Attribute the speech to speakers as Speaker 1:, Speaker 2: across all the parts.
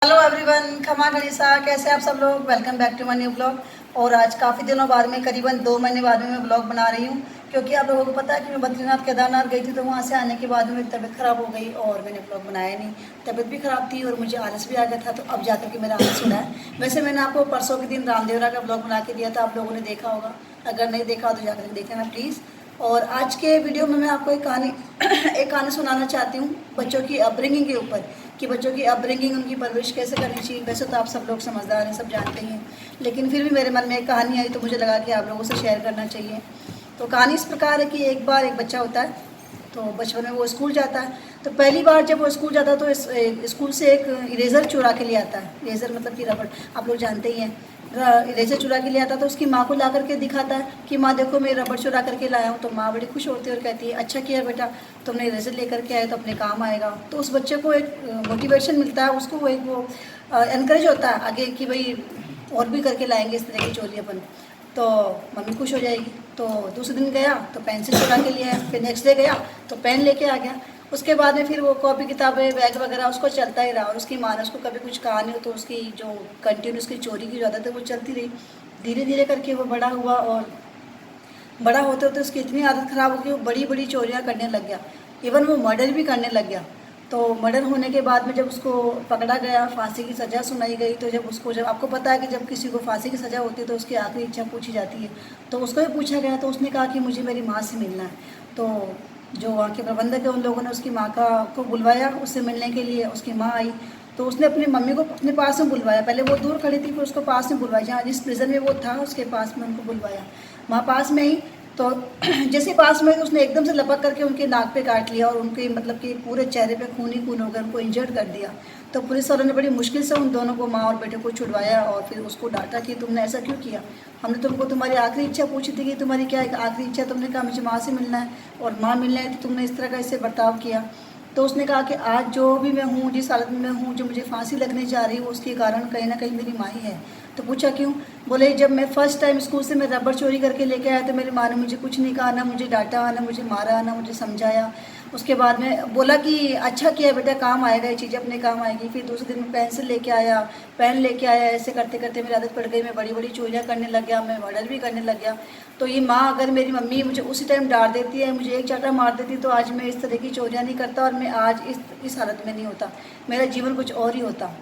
Speaker 1: Hello everyone, खमा गणिसा, कैसे आप सब लोग। Welcome back to my new blog. और आज काफ़ी दिनों बाद में, करीबन 2 महीने बाद में मैं ब्लॉग बना रही हूँ, क्योंकि आप लोगों को पता है कि मैं बद्रीनाथ केदारनाथ गई थी। तो वहाँ से आने के बाद मेरी तबीयत ख़राब हो गई और मैंने ब्लॉग बनाया नहीं। तबीयत भी ख़राब थी और मुझे आलस भी आ गया था, तो अब जाकर के मेरा आलस हो रहा है। वैसे मैंने आपको परसों के दिन रामदेवरा का ब्लॉग बना के दिया था, आप लोगों ने देखा होगा। अगर नहीं देखा तो जाकर देख लेना प्लीज़। और आज के वीडियो में मैं आपको एक कहानी एक कहानी सुनाना चाहती हूँ बच्चों की अपब्रिंगिंग के ऊपर, कि बच्चों की अपब्रिंगिंग, उनकी परवरिश कैसे करनी चाहिए। वैसे तो आप सब लोग समझदार हैं, सब जानते ही हैं, लेकिन फिर भी मेरे मन में एक कहानी आई तो मुझे लगा कि आप लोगों से शेयर करना चाहिए। तो कहानी इस प्रकार है कि एक बार एक बच्चा होता है, तो बचपन में वो स्कूल जाता है। तो पहली बार जब वो स्कूल जाता है तो स्कूल से एक इरेज़र चुरा के ले आता है। इरेज़र मतलब कि रबड़, आप लोग जानते ही हैं। इरेज़र चुरा के ले आता है तो उसकी माँ को ला करके दिखाता है कि माँ देखो, मैं रबड़ चुरा करके लाया हूँ। तो माँ बड़ी खुश होती है और कहती है, अच्छा किया बेटा, तुमने इरेज़र लेकर के आए तो अपने काम आएगा। तो उस बच्चे को एक मोटिवेशन मिलता है, उसको एक वो इनकरेज होता है आगे कि भाई और भी करके लाएंगे इस तरह की चोरी अपन। तो मम्मी खुश हो जाएगी। तो दूसरे दिन गया तो पेंसिल चुरा के लिए आया, फिर नेक्स्ट डे गया तो पेन लेके आ गया। उसके बाद में फिर वो कॉपी किताबें बैग वगैरह उसको चलता ही रहा, और उसकी माँ ने उसको कभी कुछ कहा नहीं हो, तो उसकी जो कंटिन्यूस की चोरी की जो आदत है वो चलती रही। धीरे धीरे करके वो बड़ा हुआ, और बड़ा होते होते उसकी इतनी आदत ख़राब हो गई, वो बड़ी बड़ी चोरियाँ करने लग गया। इवन वो मर्डर भी करने लग गया। तो मर्डर होने के बाद में जब उसको पकड़ा गया, फांसी की सज़ा सुनाई गई, तो जब आपको पता है कि जब किसी को फांसी की सज़ा होती है तो उसकी आखिरी इच्छा पूछी जाती है। तो उसको भी पूछा गया, तो उसने कहा कि मुझे मेरी माँ से मिलना है। तो जो वहाँ के प्रबंधक है, उन लोगों ने उसकी माँ को बुलवाया उससे मिलने के लिए। उसकी माँ आई तो उसने अपनी मम्मी को अपने पास में बुलवाया। पहले वो दूर खड़ी थी, फिर उसको पास में बुलवाया, जहाँ जिस प्रिजन में वो था उसके पास में उनको बुलवाया। वहाँ पास में ही तो जैसे पास में उसने एकदम से लपक करके उनके नाक पे काट लिया, और उनके मतलब कि पूरे चेहरे पे खून ही खून हो गया, उनको इंजर्ड कर दिया। तो पुलिस वालों ने बड़ी मुश्किल से उन दोनों को, माँ और बेटे को, छुड़वाया और फिर उसको डांटा कि तुमने ऐसा क्यों किया। हमने तुमको तुम्हारी आखिरी इच्छा पूछी थी कि तुम्हारी क्या है आखिरी इच्छा, तुमने कहा मुझे माँ से मिलना है और माँ मिलना है, तो तुमने इस तरह का इससे बर्ताव किया। तो उसने कहा कि आज जो भी मैं हूँ, जिस हालत में मैं हूँ, जो मुझे फांसी लगने जा रही है, उसके कारण कहीं ना कहीं मेरी माँ ही है। तो पूछा क्यों। बोले जब मैं फर्स्ट टाइम स्कूल से मैं रबड़ चोरी करके लेके आया तो मेरी माँ ने मुझे कुछ नहीं कहा, ना मुझे डांटा, ना मुझे मारा, ना मुझे समझाया। उसके बाद में बोला कि अच्छा किया बेटा, काम आएगा, ये चीज़ अपने काम आएगी। फिर दूसरे दिन पेंसिल लेके आया, पेन लेके आया। ऐसे करते करते मेरी आदत पड़ गई, मैं बड़ी बड़ी चोरियाँ करने लग गया, मैं मर्डर भी करने लग गया। तो ये माँ, अगर मेरी मम्मी मुझे उसी टाइम डांट देती है, मुझे एक चाटा मार देती, तो आज मैं इस तरह की चोरियाँ नहीं करता और मैं आज इस हालत में नहीं होता, मेरा जीवन कुछ और ही होता।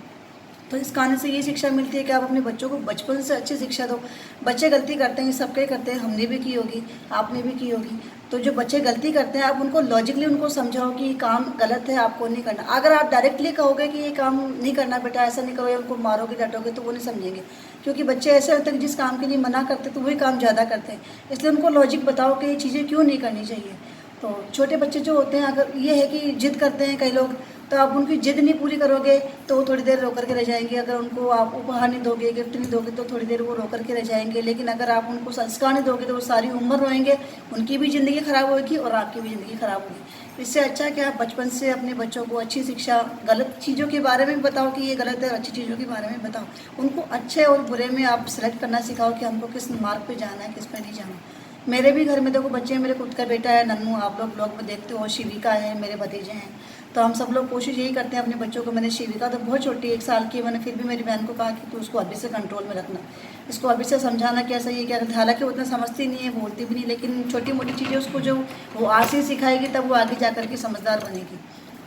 Speaker 1: तो इस कहानी से ये शिक्षा मिलती है कि आप अपने बच्चों को बचपन से अच्छी शिक्षा दो। बच्चे गलती करते हैं, सबके करते हैं, हमने भी की होगी, आपने भी की होगी। तो जो बच्चे गलती करते हैं, आप उनको लॉजिकली उनको समझाओ कि ये काम गलत है, आपको नहीं करना। अगर आप डायरेक्टली कहोगे कि ये काम नहीं करना बेटा, ऐसा नहीं करो, या उनको मारोगे डांटोगे, तो वो नहीं समझेंगे। क्योंकि बच्चे ऐसे होते हैं कि जिस काम के लिए मना करते तो वही काम ज़्यादा करते हैं। इसलिए उनको लॉजिक बताओ कि ये चीज़ें क्यों नहीं करनी चाहिए। तो छोटे बच्चे जो होते हैं, अगर ये है कि जिद करते हैं कई लोग, तो आप उनकी जिद नहीं पूरी करोगे तो वो थोड़ी देर रो करके रह जाएंगे। अगर उनको आप उपहार नहीं दोगे, गिफ्ट नहीं दोगे, तो थोड़ी देर वो रो करके रह जाएंगे। लेकिन अगर आप उनको संस्कार नहीं दोगे तो वो सारी उम्र रोएंगे, उनकी भी ज़िंदगी ख़राब होगी और आपकी भी ज़िंदगी ख़राब होगी। इससे अच्छा है कि आप बचपन से अपने बच्चों को अच्छी शिक्षा, गलत चीज़ों के बारे में बताओ कि ये गलत है, और अच्छी चीज़ों के बारे में बताओ। उनको अच्छे और बुरे में आप सेलेक्ट करना सिखाओ कि हमको किस मार्ग पे जाना है, किस पे नहीं जाना। मेरे भी घर में देखो बच्चे हैं, मेरे खुद का बेटा है नन्नू, आप लोग ब्लॉग में देखते हो, शिविका है, मेरे भतीजे हैं। तो हम सब लोग कोशिश यही करते हैं अपने बच्चों को। मैंने शिविका तो बहुत छोटी 1 साल की है, मैंने फिर भी मेरी बहन को कहा कि तू उसको अभी से कंट्रोल में रखना, इसको अभी से समझाना क्या सही है क्या गलत। हालांकि वो उतना समझती नहीं है, बोलती भी नहीं, लेकिन छोटी मोटी चीज़ें उसको जो वो आज से सिखाएगी तब वो आगे जा कर के समझदार बनेगी।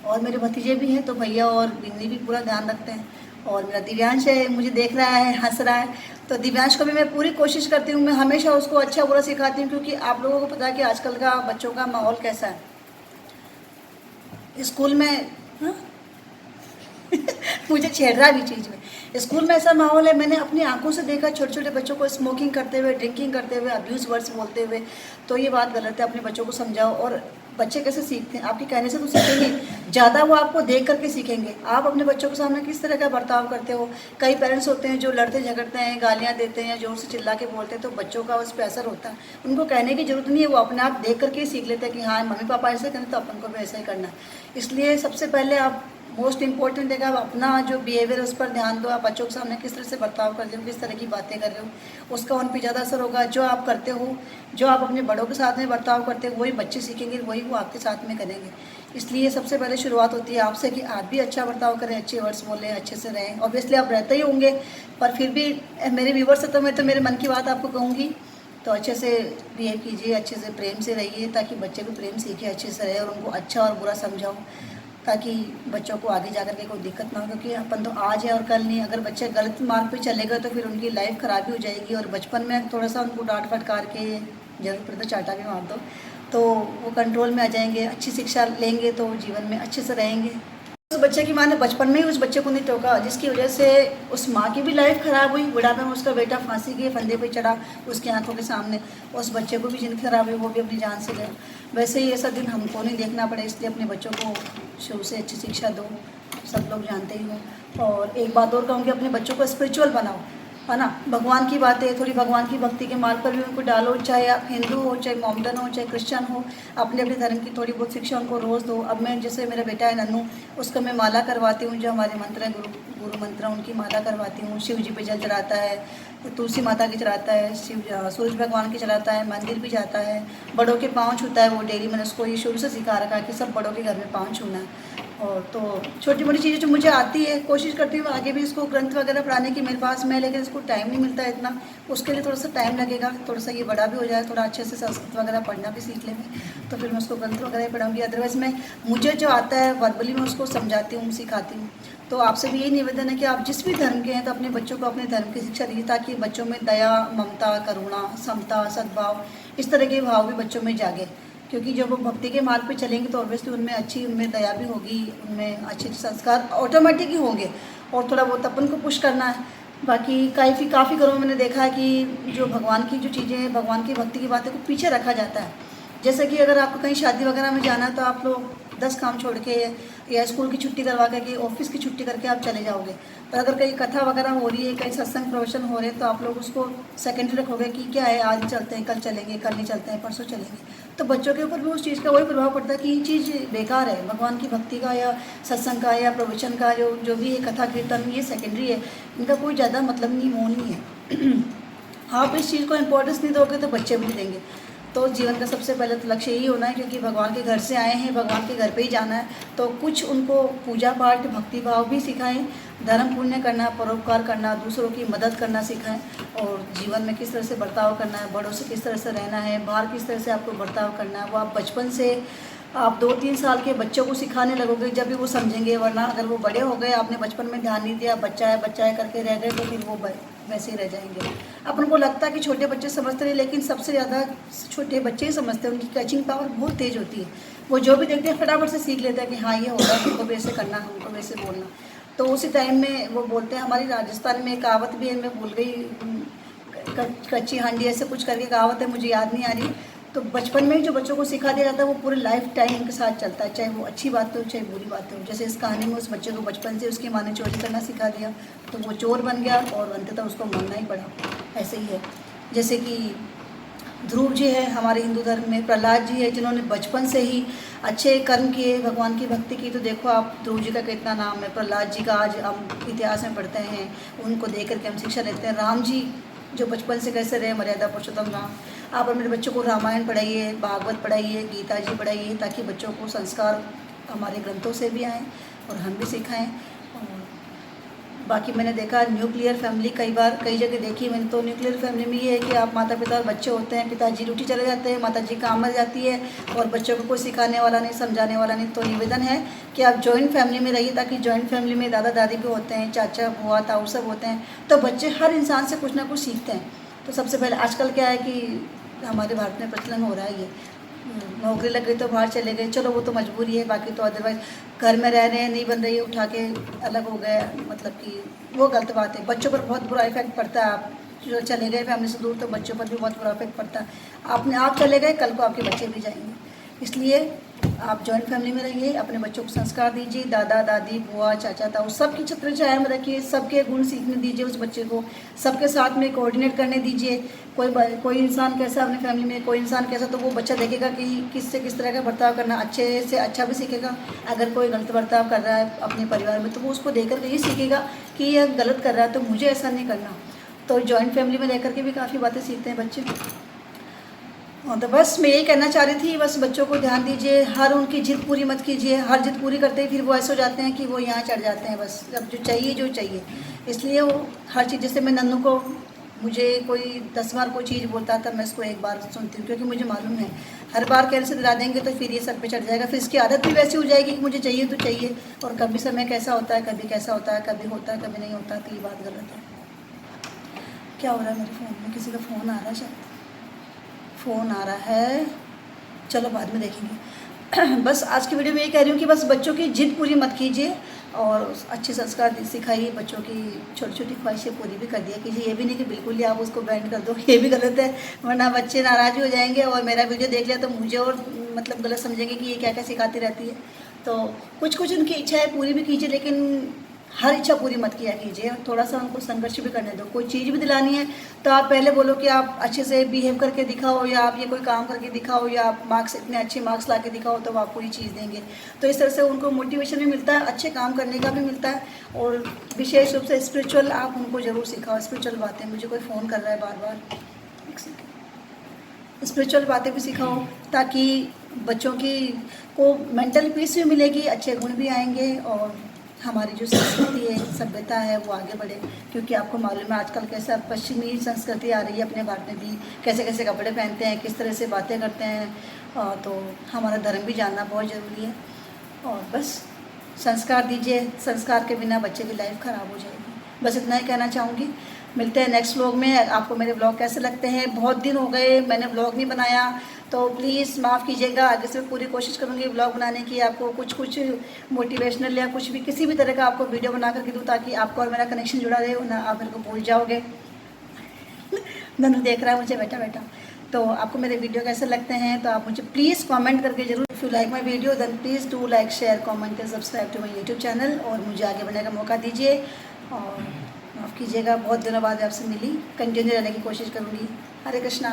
Speaker 1: और मेरे भतीजे भी हैं, तो भैया और बिन्नी भी पूरा ध्यान रखते हैं। और मेरा दिव्यांश है, मुझे देख रहा है, हंस रहा है। तो दिव्यांश को भी मैं पूरी कोशिश करती हूँ, मैं हमेशा उसको अच्छा बुरा सिखाती हूँ, क्योंकि आप लोगों को पता है कि आजकल का बच्चों का माहौल कैसा है स्कूल में। हाँ? मुझे छेड़ रहा है भी चीज़ में। स्कूल में ऐसा माहौल है, मैंने अपनी आंखों से देखा छोटे छोटे बच्चों को स्मोकिंग करते हुए, ड्रिंकिंग करते हुए, अब्यूज़ वर्ड्स बोलते हुए। तो ये बात गलत है, अपने बच्चों को समझाओ। और बच्चे कैसे सीखते हैं, आपके कहने से तो सीखेंगे ज़्यादा, वो आपको देख करके सीखेंगे। आप अपने बच्चों के सामने किस तरह का बर्ताव करते हो। कई पेरेंट्स होते हैं जो लड़ते झगड़ते हैं, गालियाँ देते हैं, जोर से चिल्ला के बोलते हैं, तो बच्चों का उस पर असर होता है। उनको कहने की ज़रूरत नहीं है, वो अपने आप देख करके सीख लेते हैं कि हाँ मम्मी पापा ऐसे करें तो अपन को भी ऐसा ही करना है। इसलिए सबसे पहले आप मोस्ट इम्पोर्टेंट है कि आप अपना जो बिहेवियर है उस पर ध्यान दो। आप बच्चों के सामने किस तरह से बर्ताव कर रहे हो, किस तरह की बातें कर रहे हो, उसका उन पर ज़्यादा असर होगा। जो आप करते हो, जो आप अपने बड़ों के साथ में बर्ताव करते हो, वही बच्चे सीखेंगे, वही वो आपके साथ में करेंगे। इसलिए सबसे पहले शुरुआत होती है आपसे कि आप भी अच्छा बर्ताव करें, अच्छे वर्ड्स बोलें, अच्छे से रहें। ऑब्वियसली आप रहते ही होंगे, पर फिर भी मेरे व्यूवर्स से तो मैं तो मेरे मन की बात आपको कहूँगी। तो अच्छे से बिहेव कीजिए, अच्छे से प्रेम से रहिए, ताकि बच्चे भी प्रेम सीखे, अच्छे से रहे, और उनको अच्छा और बुरा समझाओ, ताकि बच्चों को आगे जा कर के कोई दिक्कत ना हो। क्योंकि अपन तो आज है और कल नहीं। अगर बच्चे गलत मार्ग पे चले गए तो फिर उनकी लाइफ ख़राब ही हो जाएगी। और बचपन में थोड़ा सा उनको डांट फटकार के, जरूरत पड़े तो चाटा भी मार दो, तो वो कंट्रोल में आ जाएंगे। अच्छी शिक्षा लेंगे तो जीवन में अच्छे से रहेंगे। उस बच्चे की माँ ने बचपन में ही उस बच्चे को नहीं टोका, जिसकी वजह से उस माँ की भी लाइफ ख़राब हुई। बुढ़ापे में उसका बेटा फांसी के फंदे पे चढ़ा उसकी आंखों के सामने, उस बच्चे को भी जिंदगी खराब हुई, वो भी अपनी जान से गया। वैसे ही ऐसा दिन हमको नहीं देखना पड़े, इसलिए अपने बच्चों को शुरू से अच्छी शिक्षा दो, सब लोग जानते ही हो। और एक बात और कहूँगी, अपने बच्चों को स्पिरिचुअल बनाओ, है ना। भगवान की बातें, थोड़ी भगवान की भक्ति के मार्ग पर भी उनको डालो। चाहे आप हिंदू हो, चाहे मोमडन हो, चाहे क्रिश्चियन हो, अपने अपने धर्म की थोड़ी बहुत शिक्षा उनको रोज़ दो। अब मैं जैसे मेरा बेटा है नन्नू, उसको मैं माला करवाती हूँ। जो हमारे मंत्र हैं, गुरु मंत्र, उनकी माला करवाती हूँ। शिव जी पे जल चढ़ाता है, तुलसी माता की चढ़ाता है, सूरज भगवान की चढ़ाता है, मंदिर भी जाता है, बड़ों के पाँव छूता है वो डेली। मैंने उसको ये शुरू से सिखा रखा है कि सब बड़ों के घर में पाँव छूना है। और तो छोटी मोटी चीज़ें जो मुझे आती है, कोशिश करती हूँ आगे भी इसको ग्रंथ वगैरह पढ़ाने की मेरे पास में, लेकिन इसको टाइम नहीं मिलता है इतना। उसके लिए थोड़ा सा टाइम लगेगा, थोड़ा सा ये बड़ा भी हो जाए, थोड़ा अच्छे से संस्कृत वगैरह पढ़ना भी सीख ले, तो फिर मैं उसको ग्रंथ वगैरह पढ़ाऊँगी। अदरवाइज़ मैं मुझे जो आता है वर्बली मैं उसको समझाती हूँ, सिखाती हूँ। तो आपसे भी यही निवेदन है कि आप जिस भी धर्म के हैं तो अपने बच्चों को अपने धर्म की शिक्षा दीजिए, ताकि बच्चों में दया, ममता, करुणा, समता, सद्भाव, इस तरह के भाव भी बच्चों में जागे। क्योंकि जब वो भक्ति के मार्ग पे चलेंगे तो ऑब्वियसली उनमें दया भी होगी, उनमें अच्छे संस्कार ऑटोमेटिक ही होंगे। और थोड़ा बहुत अपन को पुश करना है। बाकी काफ़ी घरों में मैंने देखा है कि जो भगवान की जो चीज़ें हैं, भगवान की भक्ति की बातें को पीछे रखा जाता है। जैसे कि अगर आपको कहीं शादी वगैरह में जाना है तो आप लोग 10 काम छोड़ के या स्कूल की छुट्टी करवा के, ऑफिस की छुट्टी करके आप चले जाओगे। पर अगर कहीं कथा वगैरह हो रही है, कहीं सत्संग प्रवचन हो रहे हैं, तो आप लोग उसको सेकेंडरी रखोगे कि क्या है, आज चलते हैं, कल चलेंगे, कल नहीं चलते हैं, परसों चलेंगे। तो बच्चों के ऊपर भी उस चीज़ का वही प्रभाव पड़ता है कि ये चीज़ बेकार है। भगवान की भक्ति का या सत्संग का या प्रवचन का जो भी है, कथा कीर्तन, ये सेकेंडरी है, इनका कोई ज़्यादा मतलब नहीं, वो नहीं है। आप इस चीज़ को इम्पोर्टेंस नहीं दोगे तो बच्चे भी नहीं देंगे। तो जीवन का सबसे पहले तो लक्ष्य यही होना है, क्योंकि भगवान के घर से आए हैं, भगवान के घर पे ही जाना है। तो कुछ उनको पूजा पाठ, भक्ति भाव भी सिखाएं, धर्म पुण्य करना, परोपकार करना, दूसरों की मदद करना सिखाएं, और जीवन में किस तरह से बर्ताव करना है, बड़ों से किस तरह से रहना है, बाहर किस तरह से आपको बर्ताव करना है, वो आप बचपन से आप 2-3 साल के बच्चों को सिखाने लगोगे, जब भी वो समझेंगे। वरना अगर वो बड़े हो गए, आपने बचपन में ध्यान नहीं दिया, बच्चा है करके रह गए, तो फिर वो वैसे ही रह जाएंगे। अपन को लगता है कि छोटे बच्चे समझते हैं, लेकिन सबसे ज़्यादा छोटे बच्चे ही समझते हैं। उनकी कैचिंग पावर बहुत तेज़ होती है। वो जो भी देखते हैं फटाफट से सीख लेते हैं कि हाँ ये होगा, हमको भी ऐसे करना, हमको भी ऐसे बोलना। तो उसी टाइम में वो बोलते हैं। हमारी राजस्थान में एक कहावत भी है, मैं भूल गई, कच्ची हांडी ऐसे कुछ करके कहावत है, मुझे याद नहीं आ रही। तो बचपन में ही जो बच्चों को सिखा दिया जाता है वो पूरे लाइफ टाइम उनके साथ चलता है, चाहे वो अच्छी बात हो चाहे बुरी बात हो। जैसे इस कहानी में उस बच्चे को बचपन से उसकी माँ ने चोरी करना सिखा दिया, तो वो चोर बन गया और अंततः उसको मरना ही पड़ा। ऐसे ही है। जैसे कि ध्रुव जी है हमारे हिंदू धर्म में, प्रहलाद जी है जिन्होंने बचपन से ही अच्छे कर्म किए, भगवान की भक्ति की। तो देखो आप ध्रुव जी का कितना नाम है, प्रहलाद जी का आज हम इतिहास में पढ़ते हैं, उनको देख करके हम शिक्षा लेते हैं। राम जी जो बचपन से कैसे रहे, मर्यादा पुरुषोत्तम राम। आप अपने बच्चों को रामायण पढ़ाइए, भागवत पढ़ाइए, गीता जी पढ़ाइए, ताकि बच्चों को संस्कार हमारे ग्रंथों से भी आएँ और हम भी सिखाएं। और बाकी मैंने देखा न्यूक्लियर फैमिली कई जगह देखी मैंने। तो न्यूक्लियर फैमिली में ये है कि आप माता पिता और बच्चे होते हैं, पिताजी ड्यूटी चले जाते हैं, माता जी काम में जाती है, और बच्चों को कोई सिखाने वाला नहीं, समझाने वाला नहीं। तो निवेदन है कि आप जॉइंट फैमिली में रहिए, ताकि जॉइंट फैमिली में दादा दादी भी होते हैं, चाचा बुआ ताऊ सब होते हैं, तो बच्चे हर इंसान से कुछ ना कुछ सीखते हैं। तो सबसे पहले आजकल क्या है कि हमारे भारत में प्रचलन हो रहा है, ये नौकरी लग गई तो बाहर चले गए, चलो वो तो मजबूरी है। बाकी तो अदरवाइज़ घर में रह रहे हैं, नहीं बन रही है, उठा के अलग हो गए, मतलब कि वो गलत बात है। बच्चों पर बहुत बुरा इफेक्ट पड़ता है। आप जो चले गए फैमिली से दूर, तो बच्चों पर भी बहुत बुरा इफेक्ट पड़ता है। आप चले गए, कल को आपके बच्चे भी जाएंगे। इसलिए आप जॉइंट फैमिली में रहिए, अपने बच्चों को संस्कार दीजिए, दादा दादी बुआ चाचा ताऊ सबकी छत्र छाया में रखिए, सबके गुण सीखने दीजिए उस बच्चे को, सबके साथ में कोऑर्डिनेट करने दीजिए। कोई इंसान कैसा अपनी फैमिली में, कोई इंसान कैसा, तो वो बच्चा देखेगा कि किससे किस तरह का बर्ताव करना, अच्छे से अच्छा भी सीखेगा। अगर कोई गलत बर्ताव कर रहा है अपने परिवार में, तो वो उसको देख कर यही सीखेगा कि यह गलत कर रहा है तो मुझे ऐसा नहीं करना। तो जॉइंट फैमिली में रह करके भी काफ़ी बातें सीखते हैं बच्चे। तो बस मैं यही कहना चाह रही थी, बस बच्चों को ध्यान दीजिए, हर उनकी जिद पूरी मत कीजिए। हर जिद पूरी करते ही फिर वो ऐसे हो जाते हैं कि वो यहाँ चढ़ जाते हैं, बस अब जो चाहिए। इसलिए वो हर चीज़, जैसे मैं नन्नू को, मुझे कोई 10 बार कोई चीज़ बोलता था, मैं इसको एक बार सुनती हूँ, क्योंकि मुझे मालूम है हर बार कहने से दिला देंगे तो फिर ये सर पे चढ़ जाएगा, फिर इसकी आदत भी वैसी हो जाएगी कि मुझे चाहिए तो चाहिए। और कभी समय कैसा होता है, कभी कैसा होता है, कभी होता है कभी नहीं होता, तो ये बात गलत है। क्या हो रहा है मेरे फ़ोन में? किसी का फ़ोन आ रहा है, शायद फ़ोन आ रहा है, चलो बाद में देखेंगे। बस आज की वीडियो में यही कह रही हूँ कि बस बच्चों की जिद पूरी मत कीजिए और अच्छे संस्कार सिखाइए। बच्चों की छोटी छोटी ख्वाहिशें पूरी भी कर दिया कीजिए। ये भी नहीं कि बिल्कुल ही आप उसको बैंड कर दो, ये भी गलत है, वरना बच्चे नाराज़ हो जाएंगे और मेरा वीडियो देख लिया तो मुझे और मतलब गलत समझेंगे कि ये क्या क्या सिखाती रहती है। तो कुछ कुछ उनकी इच्छाएँ पूरी भी कीजिए, लेकिन हर इच्छा पूरी मत किया कीजिए। थोड़ा सा उनको संघर्ष भी करने दो। कोई चीज़ भी दिलानी है तो आप पहले बोलो कि आप अच्छे से बिहेव करके दिखाओ, या आप ये कोई काम करके दिखाओ, या आप मार्क्स, इतने अच्छे मार्क्स ला के दिखाओ, तो वो आपको ये चीज़ देंगे। तो इस तरह से उनको मोटिवेशन भी मिलता है, अच्छे काम करने का भी मिलता है। और विशेष रूप से स्पिरिचुअल आप उनको ज़रूर सिखाओ, स्पिरिचुअल बातें। मुझे कोई फ़ोन कर रहा है बार बार, एक सेकेंड। स्पिरिचुअल बातें भी सिखाओ ताकि बच्चों की को मेंटल पीस भी मिलेगी, अच्छे गुण भी आएंगे और हमारी जो संस्कृति है, सभ्यता है, वो आगे बढ़े। क्योंकि आपको मालूम है आजकल कैसा पश्चिमी संस्कृति आ रही है अपने भारत में भी, कैसे कैसे कपड़े पहनते हैं, किस तरह से बातें करते हैं। तो हमारा धर्म भी जानना बहुत ज़रूरी है। और बस संस्कार दीजिए, संस्कार के बिना बच्चे की लाइफ ख़राब हो जाएगी। बस इतना ही कहना चाहूँगी। मिलते हैं नेक्स्ट व्लॉग में। आपको मेरे व्लॉग कैसे लगते हैं? बहुत दिन हो गए मैंने व्लॉग नहीं बनाया, तो प्लीज़ माफ़ कीजिएगा। आगे से पूरी कोशिश करूँगी व्लॉग बनाने की, आपको कुछ मोटिवेशनल या कुछ भी, किसी भी तरह का आपको वीडियो बना करके दूँ, ताकि आपको और मेरा कनेक्शन जुड़ा रहे, ना आप मेरे को भूल जाओगे। नन्नू देख रहा है मुझे बैठा बैठा। तो आपको मेरे वीडियो कैसे लगते हैं तो आप मुझे प्लीज़ कमेंट करके ज़रूर। If you like my video then please do like, share, comment and subscribe to my YouTube channel, और मुझे आगे बढ़ने का मौका दीजिए। और माफ़ कीजिएगा, बहुत दिनों बाद आपसे मिली, कंटिन्यू रहने की कोशिश करूँगी। हरे कृष्णा।